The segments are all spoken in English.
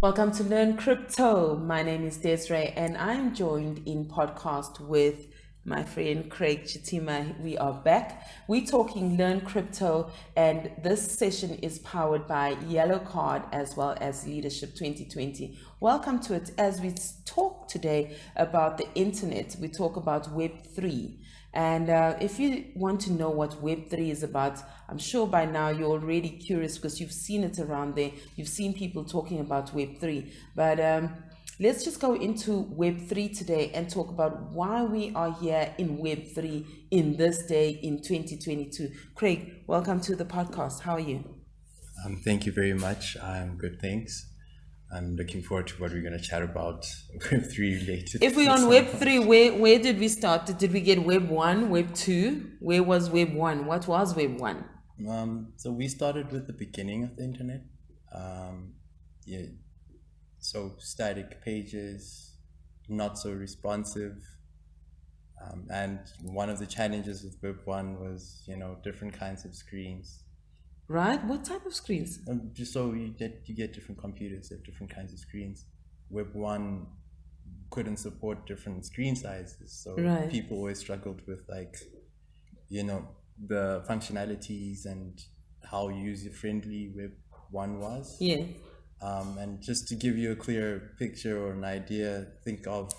Welcome to Learn Crypto. My name is Desiree and I'm joined in podcast with my friend Craig Chitima. We are back. We're talking Learn Crypto, and this session is powered by Yellow Card as well as Leadership 2020. Welcome to it as we talk today about the internet. We talk about Web3. And if you want to know what Web3 is about, I'm sure by now you're already curious because you've seen it around there. You've seen people talking about Web3. But let's just go into Web3 today and talk about why we are here in Web3 in this day in 2022. Craig, welcome to the podcast. How are you? Thank you very much. I'm good, thanks. I'm looking forward to what we're going to chat about Web3 related. If we're on Web3, where did we start? Did we get Web 1, Web 2? Where was Web 1? What was Web 1? So we started with the beginning of the internet. Yeah, so static pages, not so responsive. And one of the challenges with Web 1 was, different kinds of screens. Right? What type of screens? Just so you get different computers at different kinds of screens. Web 1 couldn't support different screen sizes, so Right. people always struggled with the functionalities and how user friendly Web 1 was. Yeah. And just to give you a clear picture or an idea, think of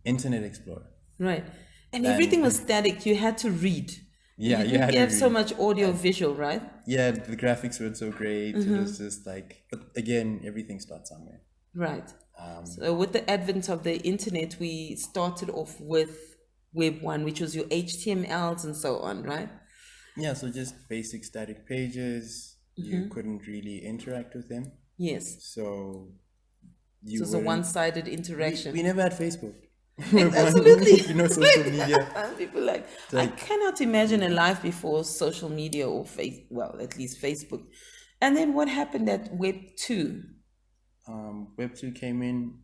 Internet Explorer. Right. And everything was static. You had to read. Yeah, you you had didn't to have so read. much audio visual, right? Yeah, the graphics weren't so great. It was just like, but again, everything starts somewhere. Right. So with the advent of the internet, we started off with Web 1, which was your HTMLs and so on, right? Yeah, so just basic static pages. You couldn't really interact with them. Yes. So It was a one-sided interaction. We never had Facebook. Absolutely. Social media. People I cannot imagine a life before social media or at least Facebook. And then what happened at Web 2? Web 2 came in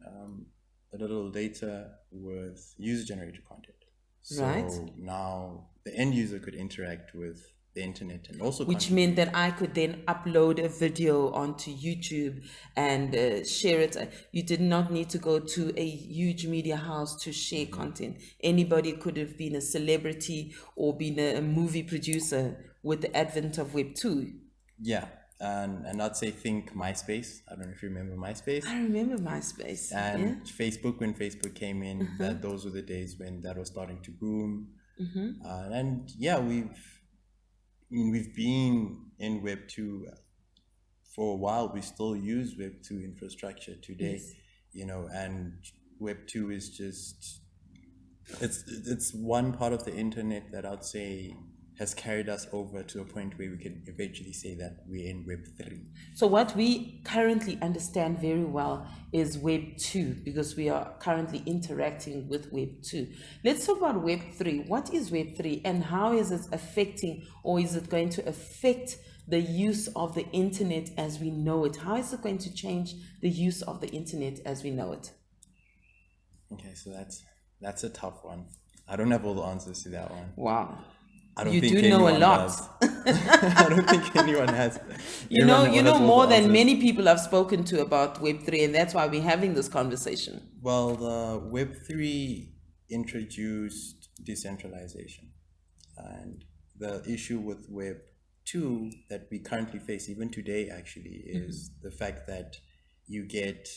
a little later with user-generated content. So Right. now the end user could interact with the internet and also Which meant that I could then upload a video onto YouTube and share it. You did not need to go to a huge media house to share content. Anybody could have been a celebrity or been a movie producer with the advent of Web 2. Yeah, and I'd say think MySpace. I don't know if you remember MySpace. I remember MySpace. And Facebook, when Facebook came in, those were the days when that was starting to boom. And yeah, we've been in Web 2 for a while. We still use Web 2 infrastructure today, Yes. and Web 2 is just, it's one part of the internet that I'd say has carried us over to a point where we can eventually say that we're in Web 3. So what we currently understand very well is Web 2 because we are currently interacting with Web 2. Let's talk about Web 3. What is Web 3 and how is it affecting, or is it going to affect the use of the internet as we know it? How is it going to change the use of the internet as we know it? Okay, so that's a tough one. I don't have all the answers to that one. Wow. I don't You think do know a anyone lot. does. I don't think anyone has. You know Everyone has all more the than answers. many people I've spoken to about Web 3, and that's why we're having this conversation. Well, the Web 3 introduced decentralization. And the issue with Web 2 that we currently face, even today actually, is the fact that you get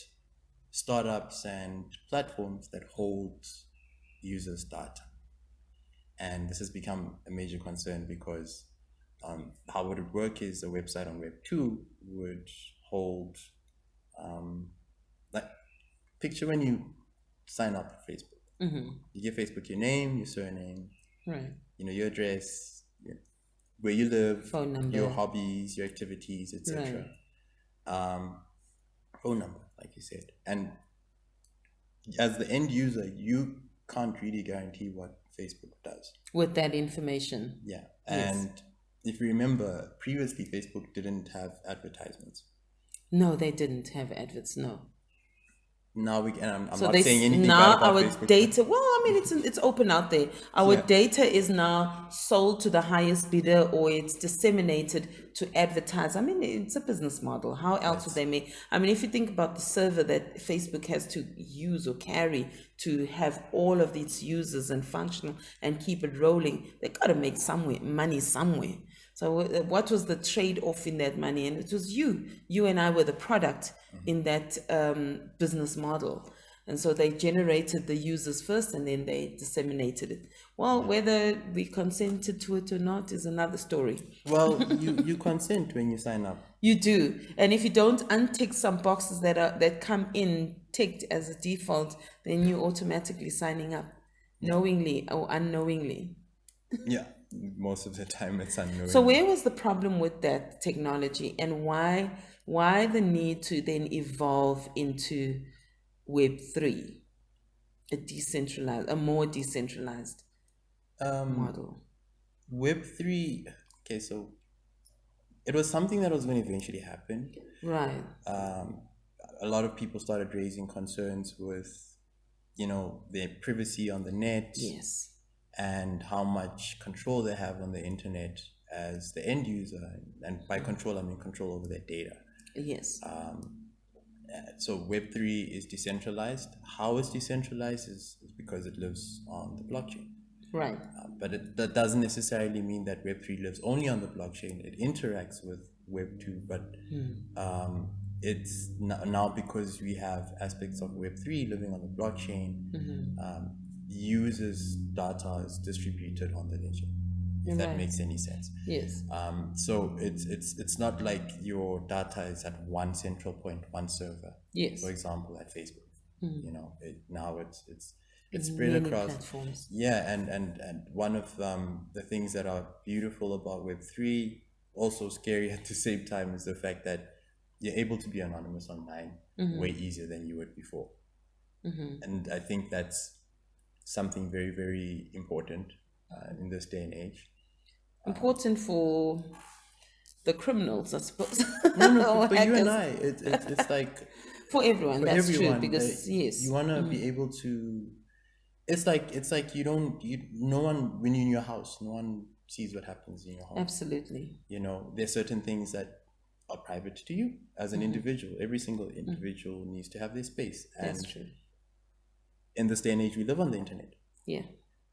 startups and platforms that hold users' data. And this has become a major concern because how would it work is a website on Web 2 would hold, like, picture when you sign up for Facebook. You give Facebook your name, your surname, Right. your address, where you live, Phone number. your hobbies, your activities, etc. Phone number, like you said. And as the end user, you can't really guarantee what Facebook does. With that information. Yeah. Yes. And if you remember, previously Facebook didn't have advertisements. No, they didn't have adverts, no. now we can. I'm So not they saying anything now bad about our Facebook. data. Well, I mean, it's open out there. Our Yeah. data is now sold to the highest bidder, or it's disseminated to advertise. I mean, it's a business model. How else would they make? I mean, if you think about the server that Facebook has to use or carry to have all of its users and functional and keep it rolling, they got to make money somewhere. So what was the trade-off in that money? And it was you and I were the product in that business model. And so they generated the users first and then they disseminated it. Well, whether we consented to it or not is another story. Well, you consent when you sign up. You do. And if you don't untick some boxes that come in ticked as a default, then you're automatically signing up, knowingly or unknowingly. Yeah, most of the time it's unknown. So where was the problem with that technology, and why the need to then evolve into Web3, a more decentralized model? Web3, okay, so it was something that was going to eventually happen. Right. A lot of people started raising concerns with, their privacy on the net. Yes. And how much control they have on the internet as the end user. And by control, I mean control over their data. Yes. So Web3 is decentralized. How it's decentralized is because it lives on the blockchain. Right. But that doesn't necessarily mean that Web3 lives only on the blockchain. It interacts with Web2, but it's now because we have aspects of Web3 living on the blockchain, users' data is distributed on the ledger, if that makes any sense. Yes. So it's not like your data is at one central point, one server. Yes. For example, at Facebook, now it's spread Many across platforms. Yeah, and one of the things that are beautiful about Web3, also scary at the same time, is the fact that you're able to be anonymous online way easier than you would before. And I think that's something very, very important in this day and age. Important for the criminals, I suppose. No, Or for you and hackers. it's like For everyone, for that's everyone. true. Because yes, you want to be able to. It's like no one, when you're in your house, no one sees what happens in your home. absolutely. There's certain things that are private to you as an individual. Every single individual needs to have their space. And That's true. in this day and age, we live on the internet. Yeah.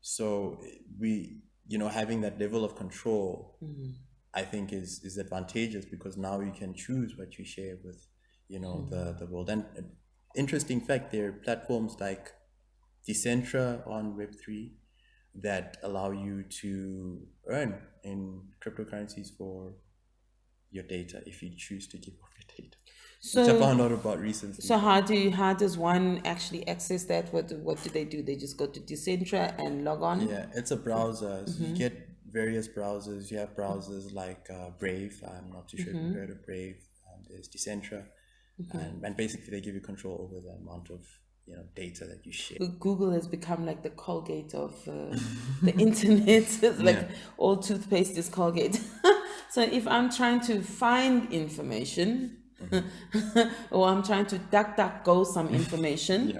So we, having that level of control, I think is advantageous, because now you can choose what you share with, the world. And interesting fact, there are platforms like Decentra on Web3 that allow you to earn in cryptocurrencies for your data if you choose to give off your data. Which I found out about recently. So how does one actually access that? What do they do? They just go to Decentra and log on? Yeah, it's a browser. So you get various browsers. You have browsers like Brave. I'm not too sure if you've heard of Brave. There's Decentra. And basically they give you control over the amount of data that you share. Google has become like the Colgate of the internet. It's like all toothpaste is Colgate. So if I'm trying to find information, or I'm trying to DuckDuckGo some information,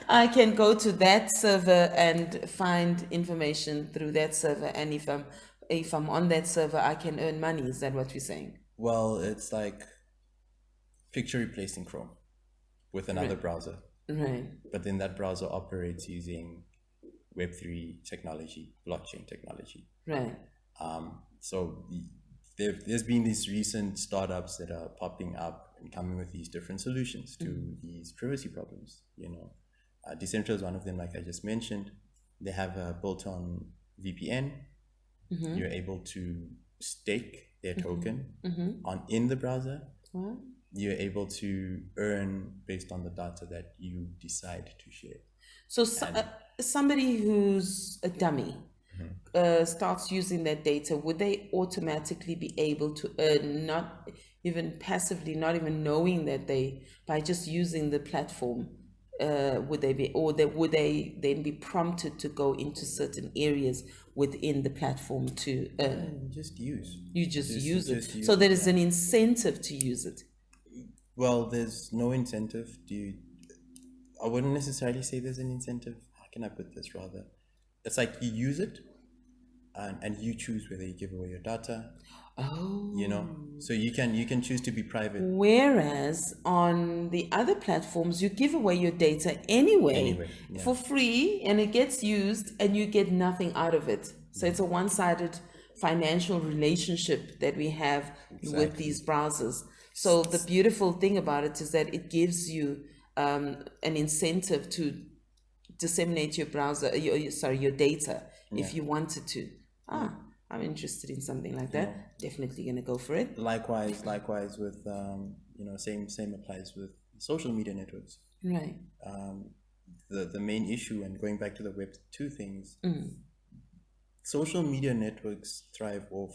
I can go to that server and find information through that server. And if I'm on that server, I can earn money. Is that what you're saying? Well, it's like picture replacing Chrome with another browser. Right. But then that browser operates using Web3 technology, blockchain technology. Right. So there's been these recent startups that are popping up and coming with these different solutions to these privacy problems. Decentra is one of them, like I just mentioned. They have a built-on VPN. You're able to stake their token in the browser. What? You're able to earn based on the data that you decide to share. So somebody who's a dummy starts using that data, would they automatically be able to earn, not even passively, not even knowing that by just using the platform, would they then be prompted to go into certain areas within the platform to earn? Just use. You just use it. So there is an incentive to use it. Well, there's no incentive. I wouldn't necessarily say there's an incentive. How can I put this rather? It's like you use it, and you choose whether you give away your data, you know. Oh. So you can choose to be private Whereas on the other platforms, you give away your data anyway anyway. Yeah. for free and it gets used and you get nothing out of it. So it's a one-sided financial relationship that we have with these browsers. So the beautiful thing about it is that it gives you an incentive to disseminate your browser, your data if you wanted to. I'm interested in something like that. Definitely gonna go for it. Likewise with same applies with social media networks. Right. The main issue, and going back to the Web 2 things, social media networks thrive off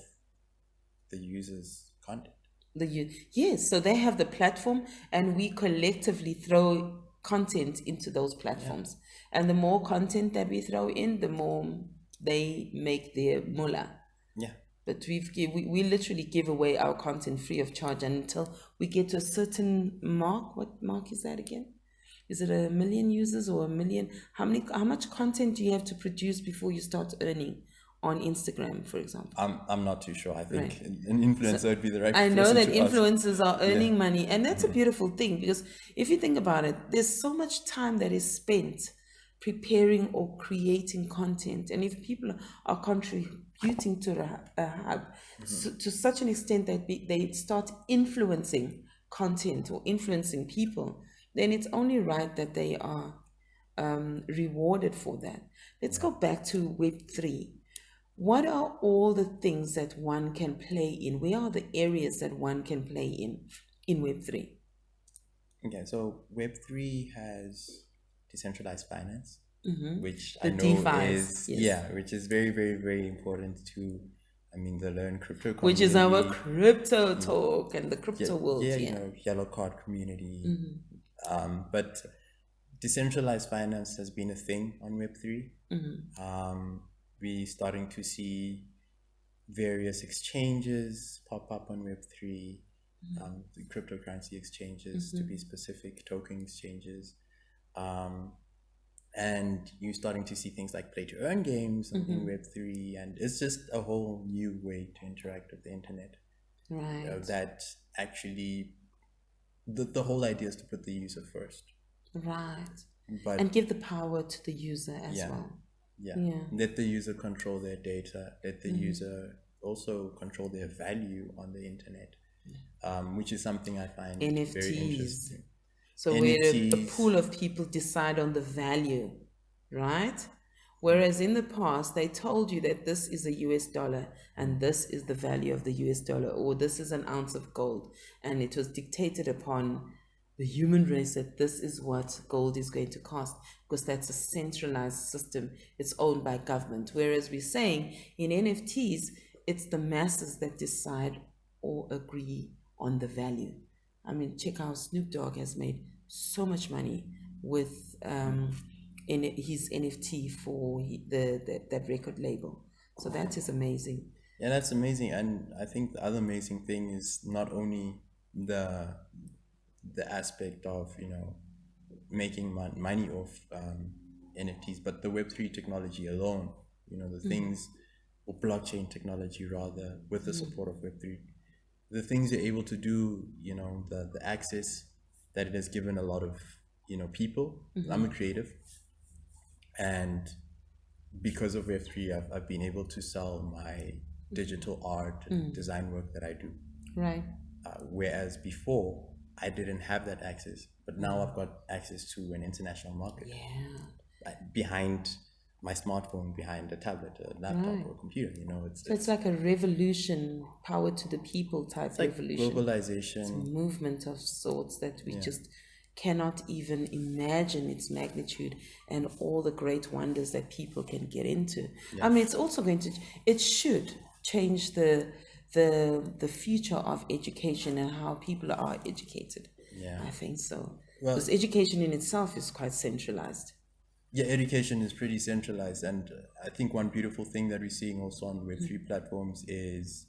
the user's content. Yes, so they have the platform and we collectively throw content into those platforms. And the more content that we throw in, the more they make their mullah. Yeah. But we literally give away our content free of charge until we get to a certain mark. What mark is that again? Is it 1 million users or 1 million? How much content do you have to produce before you start earning on Instagram, for example? I'm not too sure. I think an influencer would be the right I know person that to ask. influencers are earning money, and that's a beautiful thing because if you think about it, there's so much time that is spent preparing or creating content, and if people are contributing to a hub to such an extent that they start influencing content or influencing people, then it's only right that they are rewarded for that. Let's go back to Web3. What are all the things that one can play in? Where are the areas that one can play in Web3? Okay, so Web3 has decentralized finance, which The I know DeFis, is yes. which is very, very, very important to, the Learn Crypto community. Which is our crypto talk and the crypto world. Yellow Card community. But decentralized finance has been a thing on Web3. We're starting to see various exchanges pop up on Web3, the cryptocurrency exchanges, to be specific, token exchanges. And you're starting to see things like play to earn games in Web3, and it's just a whole new way to interact with the internet. Right. That actually, the whole idea is to put the user first. Right. But And give the power to the user as well. let the user control their data, let the user also control their value on the internet, which is something I find very NFTs. interesting. So where the NFTs. pool of people decide on the value, right? Whereas in the past, they told you that this is a US dollar and this is the value of the US dollar, or this is an ounce of gold. And it was dictated upon the human race that this is what gold is going to cost, because that's a centralized system. It's owned by government. Whereas we're saying in NFTs, it's the masses that decide or agree on the value. I mean, check how Snoop Dogg has made so much money with in his NFT for that record label. So that is amazing. Yeah, that's amazing. And I think the other amazing thing is not only the aspect of making money off NFTs, but the Web3 technology alone. The things, or blockchain technology rather, with the support of Web3, the things you're able to do. The access that it has given a lot of people. I'm a creative, and because of Web3, I've been able to sell my digital art and design work that I do. Right. Whereas before, I didn't have that access, but now I've got access to an international market. Behind my smartphone, behind a tablet, a laptop, or a computer. It's like a revolution, power to the people type revolution. Globalization. It's a movement of sorts that we just cannot even imagine its magnitude and all the great wonders that people can get into. I mean, it's also it should change the future of education and how people are educated. I think so. Because education in itself is quite centralized. Yeah, education is pretty centralized, and I think one beautiful thing that we're seeing also on Web3 platforms is,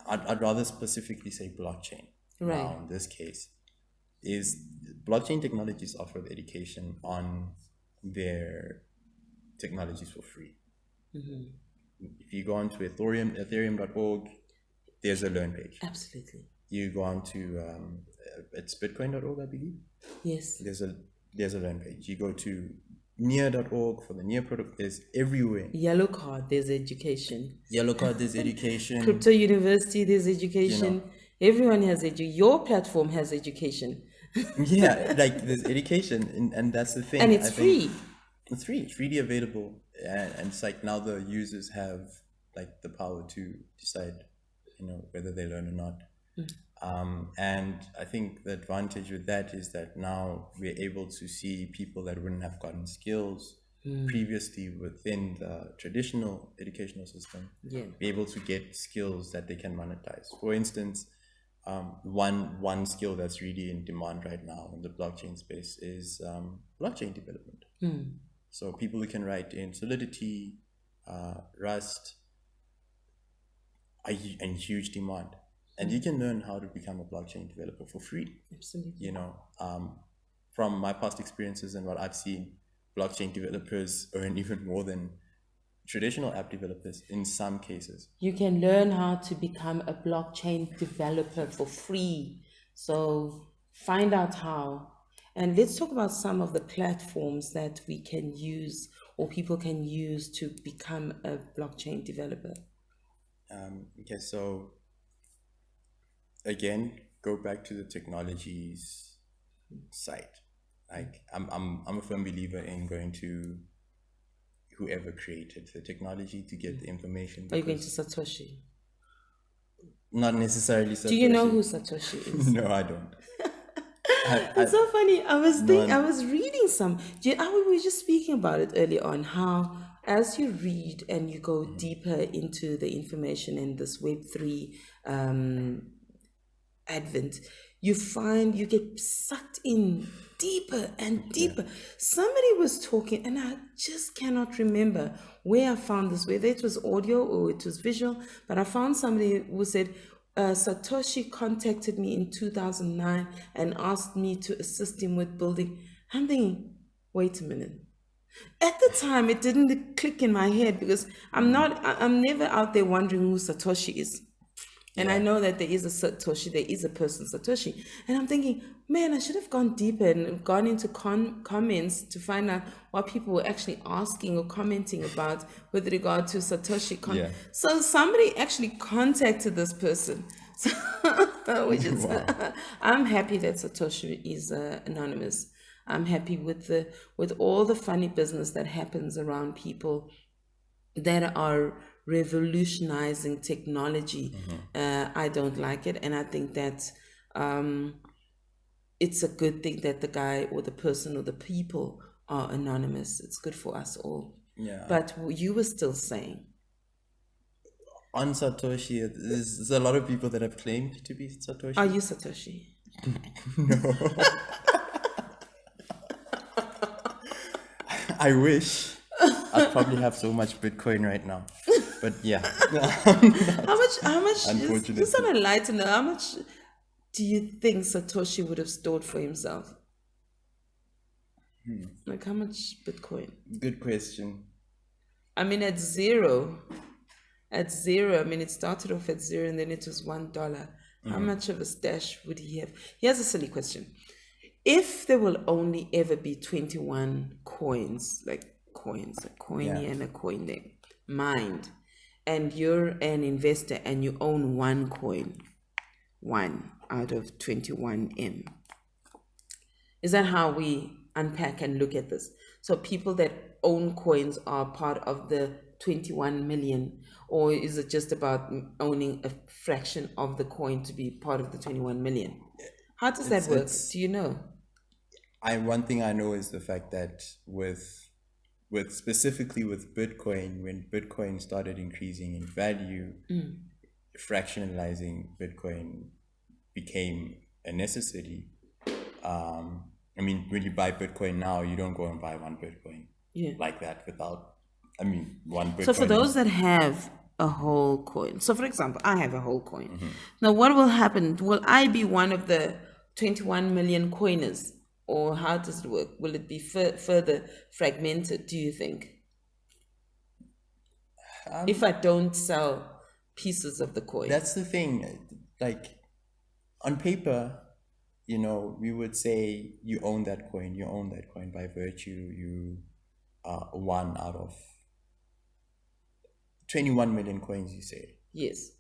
I'd rather specifically say blockchain. Right. now in this case, is blockchain technologies offer education on their technologies for free. If you go onto ethereum.org, there's a learn page. Absolutely. You go on to it's bitcoin.org, I believe. Yes. There's a learn page. You go to near.org for the near product. There's everywhere. Yellow Card, there's education. Yellow Card, there's education. Crypto University, there's education. Everyone has your platform has education. Yeah, like there's education, and that's the thing. And it's free. It's free. It's freely available, and it's like now the users have like the power to decide, whether they learn or not. And I think the advantage with that is that now we're able to see people that wouldn't have gotten skills previously within the traditional educational system, be able to get skills that they can monetize. For instance, one skill that's really in demand right now in the blockchain space is blockchain development. So people who can write in Solidity, Rust, are in huge demand. And you can learn how to become a blockchain developer for free. Absolutely. From my past experiences and what I've seen, blockchain developers earn even more than traditional app developers in some cases. You can learn how to become a blockchain developer for free. So find out how. And let's talk about some of the platforms that we can use or people can use to become a blockchain developer. Okay, so again, go back to the technologies side. Like I'm a firm believer in going to whoever created the technology to get the information. Are you going to Satoshi? Not necessarily Satoshi. Do you know who Satoshi is? No, I don't. It's so funny. I was reading some. We were just speaking about it earlier on, how as you read and you go deeper into the information in this Web3 advent, you find you get sucked in deeper and deeper. Somebody was talking, and I just cannot remember where I found this, whether it was audio or it was visual, but I found somebody who said, Satoshi contacted me in 2009 and asked me to assist him with building. I'm thinking, wait a minute. At the time, it didn't click in my head because I'm never out there wondering who Satoshi is. And I know that there is a Satoshi, there is a person Satoshi. And I'm thinking, man, I should have gone deeper and gone into comments to find out what people were actually asking or commenting about with regard to Satoshi. So somebody actually contacted this person. Which is, I'm happy that Satoshi is anonymous. I'm happy with all the funny business that happens around people that are revolutionizing technology. I don't like it, and I think that it's a good thing that the guy or the person or the people are anonymous. It's good for us all. But you were still saying on Satoshi, there's a lot of people that have claimed to be Satoshi. Are you Satoshi? No. I wish. I'd probably have so much Bitcoin right now. But yeah. How much just on a lighter note, how much do you think Satoshi would have stored for himself? Like how much Bitcoin? Good question. I mean at zero, I mean it started off at zero and then it was $1. How much of a stash would he have? Here's a silly question. If there will only ever be 21 coins, like coins, a coin here and a coin there, mined, and you're an investor and you own one coin, 1 out of 21M. Is that how we unpack and look at this? So people that own coins are part of the 21 million, or is it just about owning a fraction of the coin to be part of the 21 million? How does that work? Do you know? One thing I know is the fact that with specifically with Bitcoin, when Bitcoin started increasing in value, fractionalizing Bitcoin became a necessity. I mean, when you buy Bitcoin now, you don't go and buy one Bitcoin like that without, one Bitcoin. So for those that have a whole coin. So, for example, I have a whole coin. Now, what will happen? Will I be one of the 21 million coiners? Or how does it work? Will it be further fragmented, do you think? If I don't sell pieces of the coin. That's the thing. Like, on paper, we would say you own that coin. You own that coin by virtue. You are one out of 21 million coins, you say. Yes.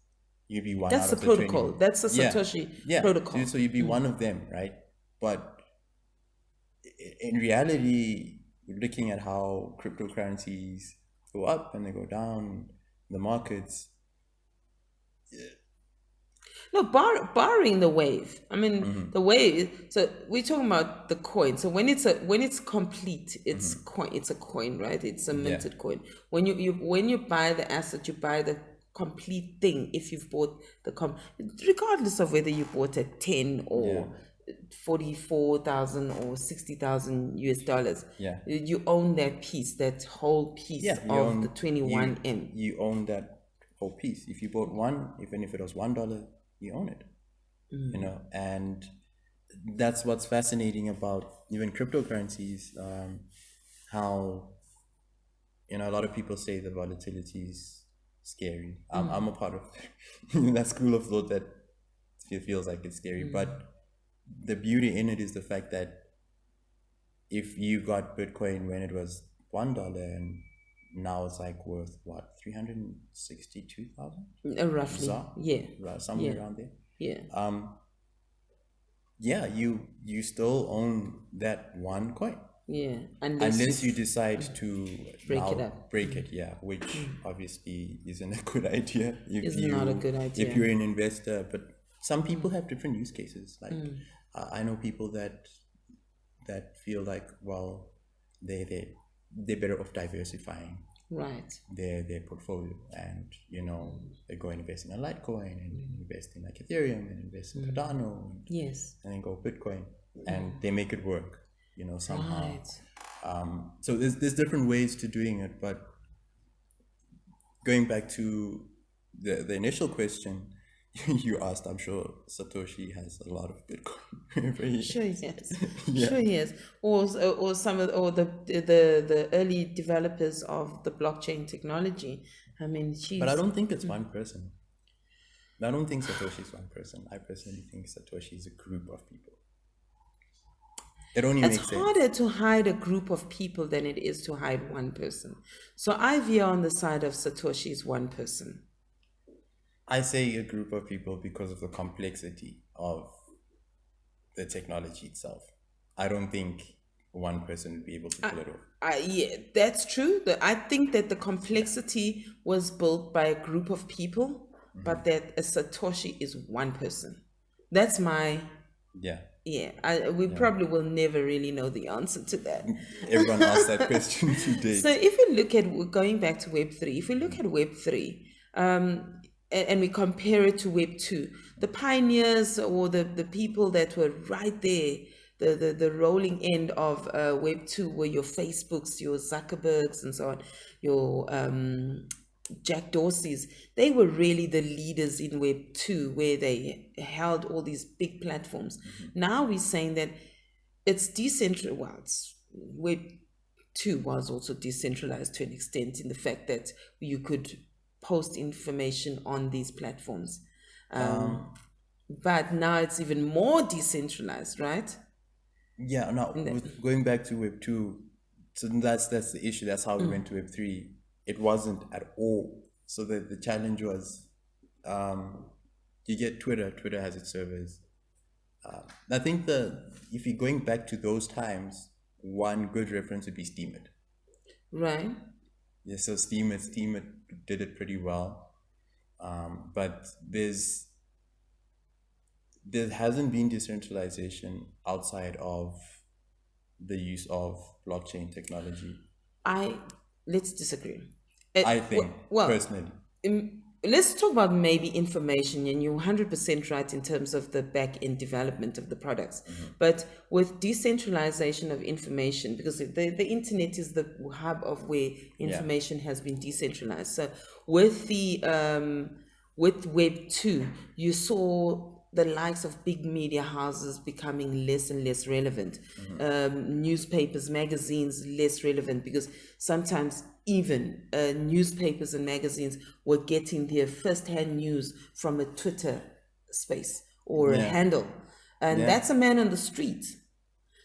You'd be one That's out the of the protocol. 20. That's the Satoshi protocol. So you'd be one of them, right? But in reality, looking at how cryptocurrencies go up and they go down, the markets. No, barring the wave. I mean, the wave. So we're talking about the coin. So when it's complete, it's coin. It's a coin, right? It's a minted coin. When you buy the asset, you buy the complete thing. If you've bought regardless of whether you bought at 10 or 44,000 or 60,000 US dollars, you own that piece, that whole piece of the 21M. You own that whole piece. If you bought one, even if it was $1, you own it. And that's what's fascinating about even cryptocurrencies. How a lot of people say the volatility is scary. I'm a part of that school of thought that feels like it's scary, but the beauty in it is the fact that if you got Bitcoin when it was $1 and now it's like worth what, 362,000? Roughly. Bizarre? Somewhere around there. You still own that one coin. Yeah. Unless you decide to break it up. Which obviously isn't a good idea. It's not a good idea. If you're an investor, but some people have different use cases. Like I know people that feel like, well, they're better off diversifying their portfolio, and they go invest in a Litecoin and invest in like Ethereum and invest in Cardano and then go Bitcoin and they make it work somehow. So there's different ways to doing it, but going back to the initial question you asked, I'm sure Satoshi has a lot of Bitcoin. Sure he has. Sure he has. Or some of the early developers of the blockchain technology. I mean, but I don't think it's one person. I don't think Satoshi is one person. I personally think Satoshi is a group of people. It only makes sense. It's harder to hide a group of people than it is to hide one person. So I veer on the side of Satoshi is one person. I say a group of people because of the complexity of the technology itself. I don't think one person would be able to pull it off. Yeah, that's true. I think that the complexity was built by a group of people, but that a Satoshi is one person. That's my... we probably will never really know the answer to that. Everyone asked that question today. So if we look at, going back to Web3, if we look at Web3, and we compare it to Web 2, the pioneers or the people that were right there, the rolling end of Web 2 were your Facebooks, your Zuckerbergs and so on, your Jack Dorseys. They were really the leaders in Web 2, where they held all these big platforms. Now we're saying that it's decentralized. Well, Web 2 was also decentralized to an extent in the fact that you could post information on these platforms, but now it's even more decentralized, right? Now going back to Web 2, so that's the issue. That's how we went to Web 3. It wasn't at all. So the challenge was, you get Twitter has its servers. I think if you're going back to those times, one good reference would be Steemit. Right. Yeah, so Steemit did it pretty well, but there hasn't been decentralization outside of the use of blockchain technology. Let's disagree. I think personally. let's talk about maybe information, and you're 100% right in terms of the back end development of the products. But with decentralization of information, because the internet is the hub of where information has been decentralized. So with the with Web 2, you saw the likes of big media houses becoming less and less relevant. Newspapers, magazines, less relevant, because sometimes even newspapers and magazines were getting their first-hand news from a Twitter space or a handle. And that's a man on the street.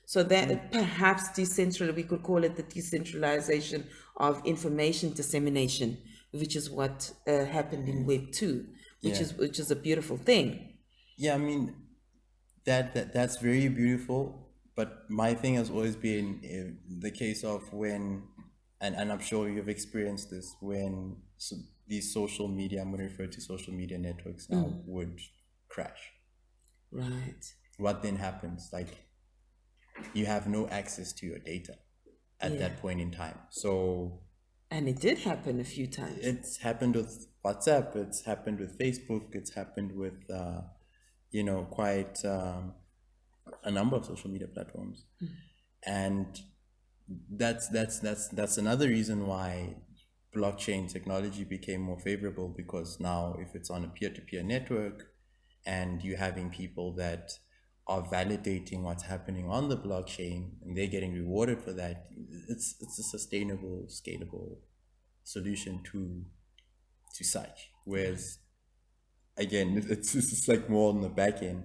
So that perhaps we could call it the decentralization of information dissemination, which is what happened in Web 2, which is a beautiful thing. Yeah, I mean, that's very beautiful. But my thing has always been the case of when, and I'm sure you've experienced this, when these social media, I'm going to refer to social media networks now, would crash. Right. What then happens? Like, you have no access to your data at that point in time. So, and it did happen a few times. It's happened with WhatsApp, it's happened with Facebook, it's happened with quite a number of social media platforms. And that's another reason why blockchain technology became more favorable, because now if it's on a peer-to-peer network and you're having people that are validating what's happening on the blockchain and they're getting rewarded for that, it's a sustainable, scalable solution to such. Whereas again, it's like more on the back end.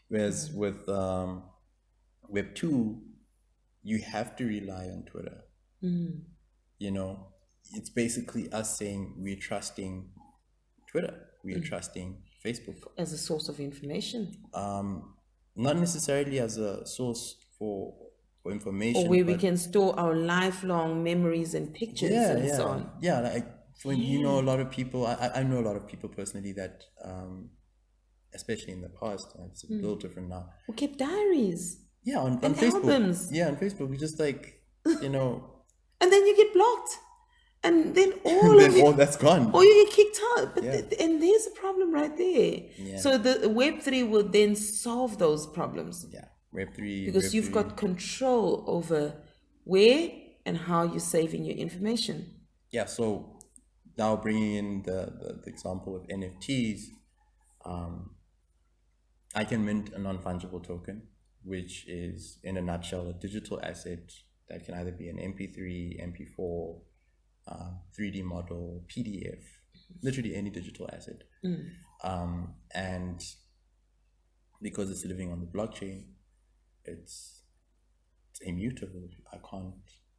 Whereas with Web 2, you have to rely on Twitter. It's basically us saying we're trusting Twitter, we're trusting Facebook as a source of information. Not necessarily as a source for information, or where we can store our lifelong memories and pictures and so on. Yeah, like when you know a lot of people, I know a lot of people personally that, especially in the past, it's a little different now, who kept diaries. Yeah, on and Facebook. Albums. Yeah, on Facebook, we just like, and then you get blocked. And then all that's gone. Or you get kicked out. But and there's a problem right there. Yeah. So the Web3 will then solve those problems. Yeah, Web3. Because you've got control over where and how you're saving your information. Yeah, so now bringing in the example of NFTs, I can mint a non-fungible token, which is, in a nutshell, a digital asset that can either be an MP3, MP4, 3D model, PDF, literally any digital asset. And because it's living on the blockchain, it's immutable. I can't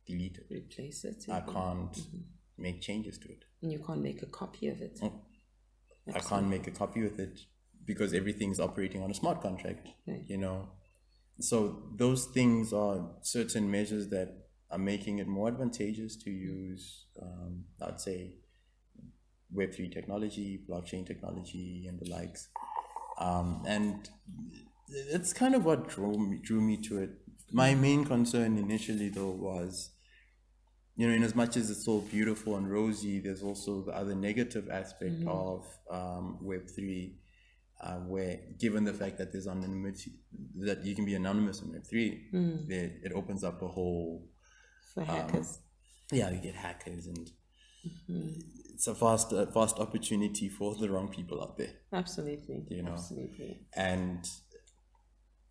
delete it. Replace it. I can't make changes to it. And you can't make a copy of it. I can't make a copy of it because everything's operating on a smart contract, So those things are certain measures that are making it more advantageous to use, I'd say, Web3 technology, blockchain technology, and the likes. And it's kind of what drew me to it. My main concern initially, though, was, in as much as it's all beautiful and rosy, there's also the other negative aspect of Web3, where, given the fact that there's anonymity, that you can be anonymous in Web3, it opens up a whole... For hackers. Yeah, you get hackers, and it's a vast opportunity for the wrong people out there. Absolutely. Absolutely. And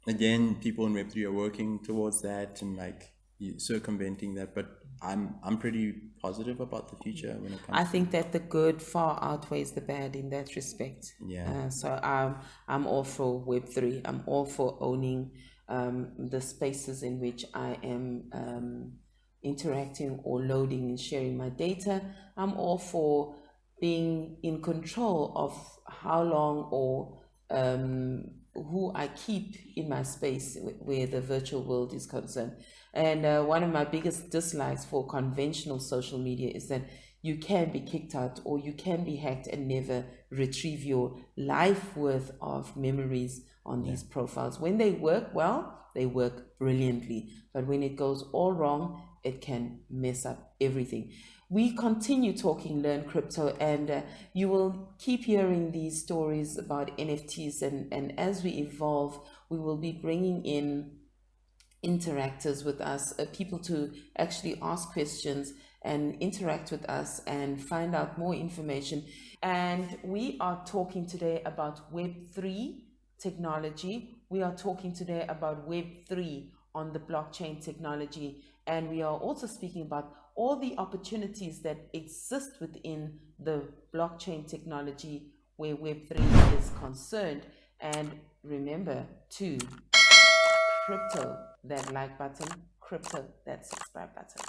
again, people in Web3 are working towards that and like circumventing that, but I'm pretty positive about the future when it comes. I think that the good far outweighs the bad in that respect. Yeah. So I'm all for Web3. I'm all for owning the spaces in which I am interacting or loading and sharing my data. I'm all for being in control of how long or who I keep in my space where the virtual world is concerned. And one of my biggest dislikes for conventional social media is that you can be kicked out or you can be hacked and never retrieve your life worth of memories on these profiles. When they work well, they work brilliantly. But when it goes all wrong, it can mess up everything. We continue talking Learn Crypto, and you will keep hearing these stories about NFTs. And as we evolve, we will be bringing in interactors with us, people to actually ask questions and interact with us and find out more information. And we are talking today about Web3 technology. We are talking today about Web3 on the blockchain technology. And we are also speaking about all the opportunities that exist within the blockchain technology where Web3 is concerned. And remember to crypto that like button, crypto that subscribe button.